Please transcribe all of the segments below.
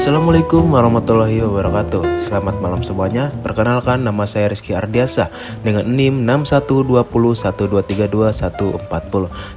Assalamualaikum warahmatullahi wabarakatuh. Selamat malam semuanya. Perkenalkan, nama saya Rizky Ardiasa dengan NIM 612012322140.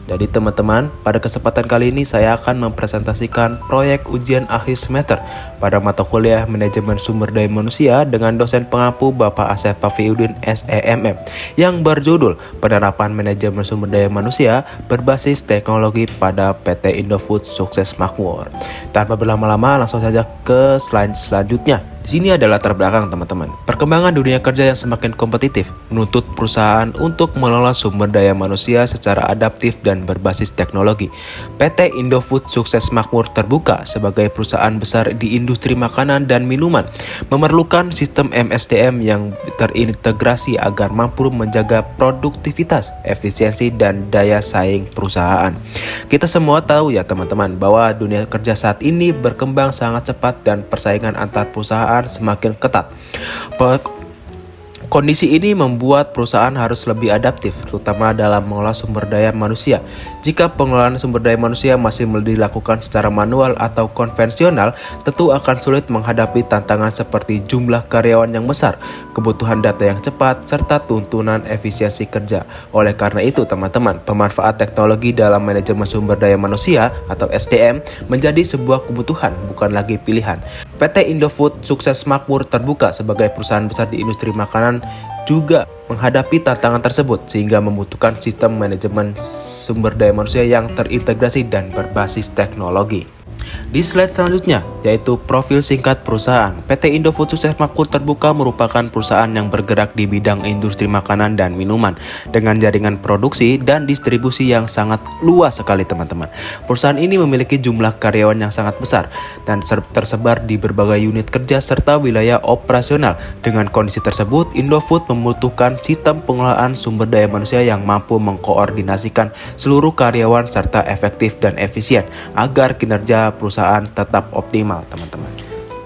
Jadi teman-teman, pada kesempatan kali ini saya akan mempresentasikan proyek ujian akhir semester pada mata kuliah Manajemen Sumber Daya Manusia dengan dosen pengampu Bapak Asep Pafiuddin SEMM yang berjudul Penerapan Manajemen Sumber Daya Manusia berbasis teknologi pada PT Indofood Sukses Makmur. Tanpa berlama-lama, langsung saja ke slide selanjutnya. Di sini adalah latar belakang teman-teman. Perkembangan dunia kerja yang semakin kompetitif menuntut perusahaan untuk mengelola sumber daya manusia secara adaptif dan berbasis teknologi. PT Indofood Sukses Makmur terbuka sebagai perusahaan besar di industri makanan dan minuman, memerlukan sistem MSDM yang terintegrasi agar mampu menjaga produktivitas, efisiensi, dan daya saing perusahaan. Kita semua tahu ya teman-teman bahwa dunia kerja saat ini berkembang sangat cepat dan persaingan antar perusahaan semakin ketat. Kondisi ini membuat perusahaan harus lebih adaptif, terutama dalam mengolah sumber daya manusia. Jika pengelolaan sumber daya manusia masih dilakukan secara manual atau konvensional, tentu akan sulit menghadapi tantangan seperti jumlah karyawan yang besar, kebutuhan data yang cepat, serta tuntunan efisiensi kerja. Oleh karena itu, teman-teman, pemanfaat teknologi dalam manajemen sumber daya manusia atau SDM menjadi sebuah kebutuhan, bukan lagi pilihan. PT Indofood Sukses Makmur terbuka sebagai perusahaan besar di industri makanan juga menghadapi tantangan tersebut sehingga membutuhkan sistem manajemen sumber daya manusia yang terintegrasi dan berbasis teknologi. Di slide selanjutnya, yaitu profil singkat perusahaan. PT Indofood Sukses Makmur terbuka merupakan perusahaan yang bergerak di bidang industri makanan dan minuman dengan jaringan produksi dan distribusi yang sangat luas sekali teman-teman. Perusahaan ini memiliki jumlah karyawan yang sangat besar dan tersebar di berbagai unit kerja serta wilayah operasional. Dengan kondisi tersebut, Indofood membutuhkan sistem pengelolaan sumber daya manusia yang mampu mengkoordinasikan seluruh karyawan serta efektif dan efisien agar kinerja perusahaan tetap optimal, teman-teman.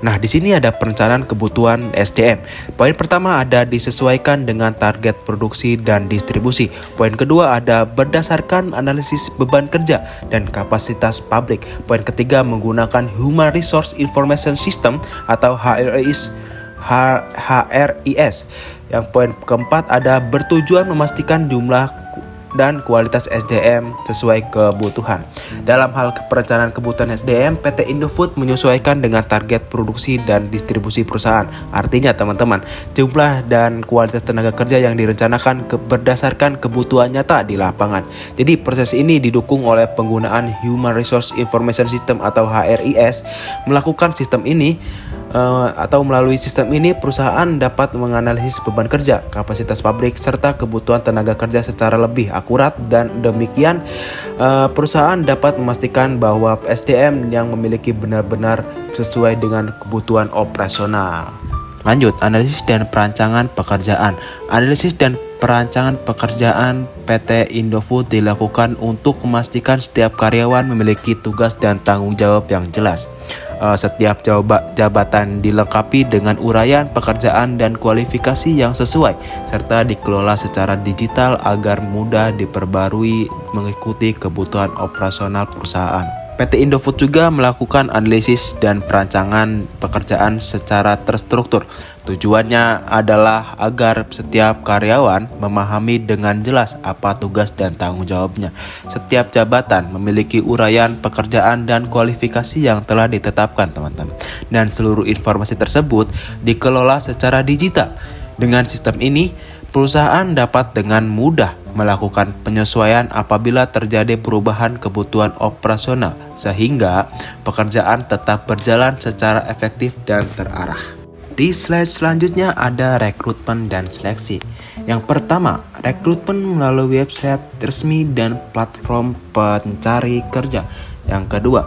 Nah, di sini ada perencanaan kebutuhan SDM. Poin pertama ada disesuaikan dengan target produksi dan distribusi. Poin kedua ada berdasarkan analisis beban kerja dan kapasitas pabrik. Poin ketiga menggunakan Human Resource Information System atau HRIS. Yang poin keempat ada bertujuan memastikan jumlah dan kualitas SDM sesuai kebutuhan. Dalam hal perencanaan kebutuhan SDM, PT Indofood menyesuaikan dengan target produksi dan distribusi perusahaan. Artinya teman-teman, jumlah dan kualitas tenaga kerja yang direncanakan berdasarkan kebutuhan nyata di lapangan. Jadi proses ini didukung oleh penggunaan Human Resource Information System atau HRIS. Melakukan sistem ini melalui sistem ini perusahaan dapat menganalisis beban kerja, kapasitas pabrik, serta kebutuhan tenaga kerja secara lebih akurat dan demikian perusahaan dapat memastikan bahwa SDM yang memiliki benar-benar sesuai dengan kebutuhan operasional. Lanjut, analisis dan perancangan pekerjaan. Analisis dan perancangan pekerjaan PT Indofood dilakukan untuk memastikan setiap karyawan memiliki tugas dan tanggung jawab yang jelas. Setiap jabatan dilengkapi dengan uraian pekerjaan dan kualifikasi yang sesuai, serta dikelola secara digital agar mudah diperbarui mengikuti kebutuhan operasional perusahaan. PT Indofood juga melakukan analisis dan perancangan pekerjaan secara terstruktur. Tujuannya adalah agar setiap karyawan memahami dengan jelas apa tugas dan tanggung jawabnya. Setiap jabatan memiliki uraian pekerjaan dan kualifikasi yang telah ditetapkan, teman-teman. Dan seluruh informasi tersebut dikelola secara digital. Dengan sistem ini, perusahaan dapat dengan mudah melakukan penyesuaian apabila terjadi perubahan kebutuhan operasional, sehingga pekerjaan tetap berjalan secara efektif dan terarah. Di slide selanjutnya ada rekrutmen dan seleksi. Yang pertama, rekrutmen melalui website resmi dan platform pencari kerja. Yang kedua,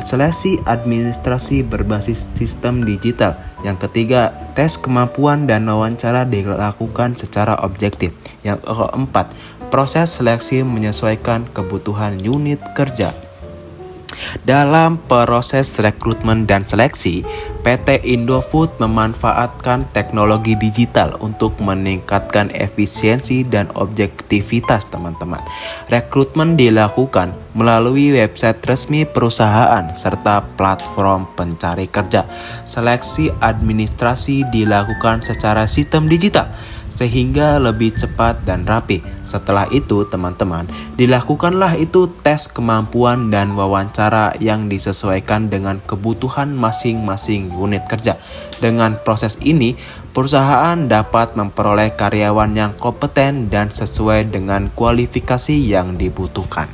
seleksi administrasi berbasis sistem digital. Yang ketiga, tes kemampuan dan wawancara dilakukan secara objektif. Yang keempat, proses seleksi menyesuaikan kebutuhan unit kerja. Dalam proses rekrutmen dan seleksi, PT Indofood memanfaatkan teknologi digital untuk meningkatkan efisiensi dan objektivitas teman-teman. Rekrutmen dilakukan melalui website resmi perusahaan serta platform pencari kerja. Seleksi administrasi dilakukan secara sistem digital sehingga lebih cepat dan rapi. Setelah itu teman-teman, dilakukanlah itu tes kemampuan dan wawancara yang disesuaikan dengan kebutuhan masing-masing unit kerja. Dengan proses ini, perusahaan dapat memperoleh karyawan yang kompeten dan sesuai dengan kualifikasi yang dibutuhkan.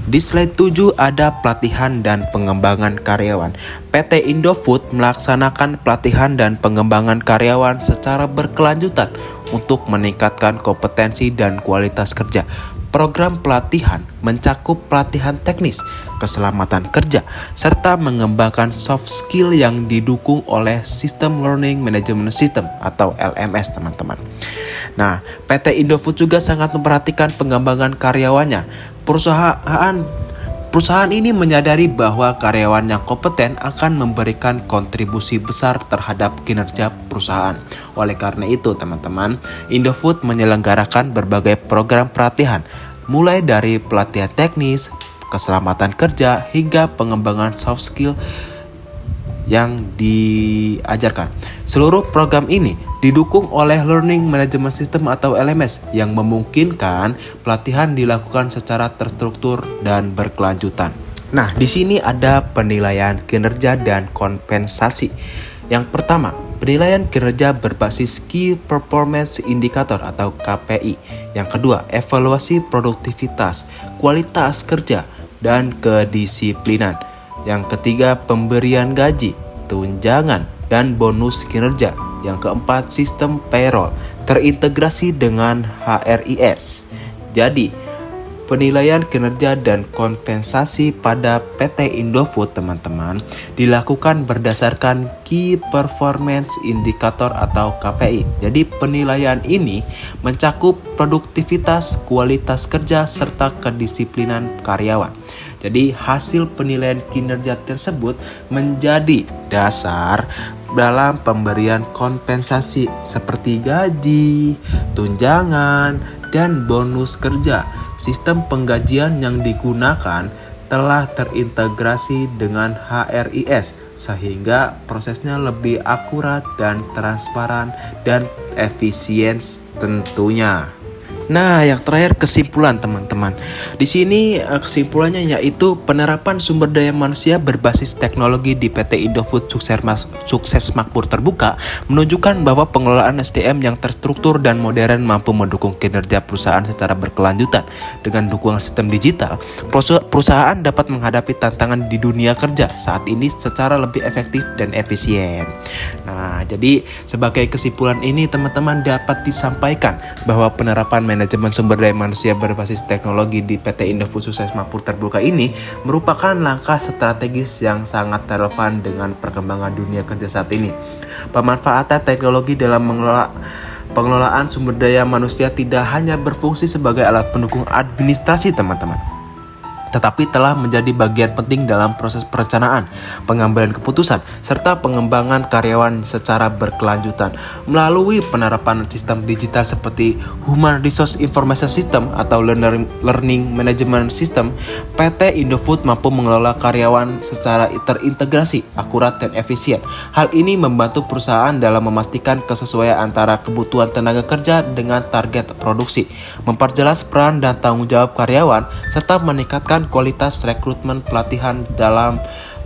Di slide 7 ada pelatihan dan pengembangan karyawan. PT Indofood melaksanakan pelatihan dan pengembangan karyawan secara berkelanjutan untuk meningkatkan kompetensi dan kualitas kerja. Program pelatihan mencakup pelatihan teknis, keselamatan kerja, serta mengembangkan soft skill yang didukung oleh System Learning Management System atau LMS teman-teman. Nah, PT Indofood juga sangat memperhatikan pengembangan karyawannya. Perusahaan ini menyadari bahwa karyawan yang kompeten akan memberikan kontribusi besar terhadap kinerja perusahaan. Oleh karena itu, teman-teman, Indofood menyelenggarakan berbagai program pelatihan, mulai dari pelatihan teknis, keselamatan kerja, hingga pengembangan soft skill yang diajarkan. Seluruh program ini didukung oleh Learning Management System atau LMS yang memungkinkan pelatihan dilakukan secara terstruktur dan berkelanjutan. Nah, di sini ada penilaian kinerja dan kompensasi. Yang pertama, penilaian kinerja berbasis Key Performance Indicator atau KPI. Yang kedua, evaluasi produktivitas, kualitas kerja, dan kedisiplinan. Yang ketiga, pemberian gaji, tunjangan, dan bonus kinerja. Yang keempat, sistem payroll terintegrasi dengan HRIS. Jadi, penilaian kinerja dan kompensasi pada PT Indofood teman-teman dilakukan berdasarkan Key Performance Indicator atau KPI. Jadi penilaian ini mencakup produktivitas, kualitas kerja, serta kedisiplinan karyawan. Jadi hasil penilaian kinerja tersebut menjadi dasar dalam pemberian kompensasi seperti gaji, tunjangan, dan bonus kerja. Sistem penggajian yang digunakan telah terintegrasi dengan HRIS sehingga prosesnya lebih akurat dan transparan dan efisien tentunya. Nah, yang terakhir kesimpulan teman-teman. Di sini kesimpulannya yaitu penerapan sumber daya manusia berbasis teknologi di PT Indofood sukses makmur terbuka menunjukkan bahwa pengelolaan SDM yang terstruktur dan modern mampu mendukung kinerja perusahaan secara berkelanjutan. Dengan dukungan sistem digital, perusahaan dapat menghadapi tantangan di dunia kerja saat ini secara lebih efektif dan efisien. Nah, jadi sebagai kesimpulan ini teman-teman dapat disampaikan bahwa penerapan manajemen sumber daya manusia berbasis teknologi di PT Indofood sukses makmur terbuka ini merupakan langkah strategis yang sangat relevan dengan perkembangan dunia kerja saat ini. Pemanfaatan teknologi dalam pengelolaan sumber daya manusia tidak hanya berfungsi sebagai alat pendukung administrasi teman-teman, tetapi telah menjadi bagian penting dalam proses perencanaan, pengambilan keputusan, serta pengembangan karyawan secara berkelanjutan. Melalui penerapan sistem digital seperti Human Resource Information System atau Learning Management System, PT Indofood mampu mengelola karyawan secara terintegrasi, akurat, dan efisien. Hal ini membantu perusahaan dalam memastikan kesesuaian antara kebutuhan tenaga kerja dengan target produksi, memperjelas peran dan tanggung jawab karyawan, serta meningkatkan kualitas rekrutmen pelatihan dalam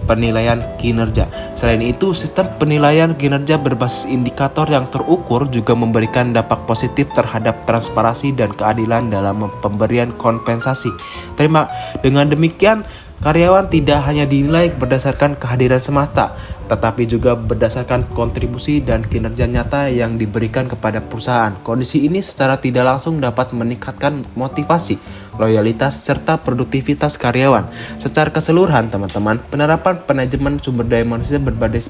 penilaian kinerja. Selain itu, sistem penilaian kinerja berbasis indikator yang terukur juga memberikan dampak positif terhadap transparansi dan keadilan dalam pemberian kompensasi. Dengan demikian, karyawan tidak hanya dinilai berdasarkan kehadiran semata, tetapi juga berdasarkan kontribusi dan kinerja nyata yang diberikan kepada perusahaan. Kondisi ini secara tidak langsung dapat meningkatkan motivasi, loyalitas, serta produktivitas karyawan. Secara keseluruhan teman-teman, penerapan manajemen sumber daya manusia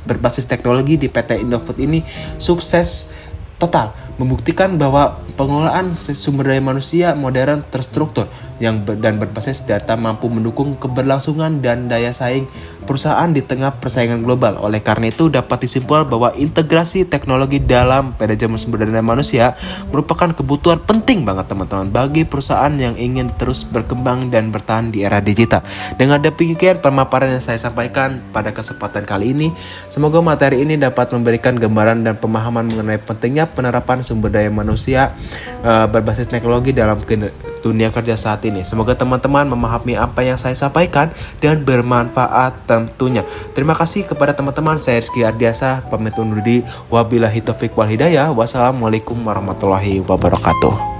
berbasis teknologi di PT Indofood ini sukses total, membuktikan bahwa pengelolaan sumber daya manusia modern terstruktur dan berbasis data mampu mendukung keberlangsungan dan daya saing perusahaan di tengah persaingan global. Oleh karena itu dapat disimpulkan bahwa integrasi teknologi dalam manajemen sumber daya manusia merupakan kebutuhan penting banget teman-teman bagi perusahaan yang ingin terus berkembang dan bertahan di era digital. Dengan demikian pemaparan yang saya sampaikan pada kesempatan kali ini, semoga materi ini dapat memberikan gambaran dan pemahaman mengenai pentingnya penerapan sumber daya manusia berbasis teknologi dalam dunia kerja saat ini. Semoga teman-teman memahami apa yang saya sampaikan dan bermanfaat tentunya. Terima kasih kepada teman-teman. Saya Rizky Ardiasa pamit undur diri. Wabillahi taufiq wal hidayah. Wassalamualaikum warahmatullahi wabarakatuh.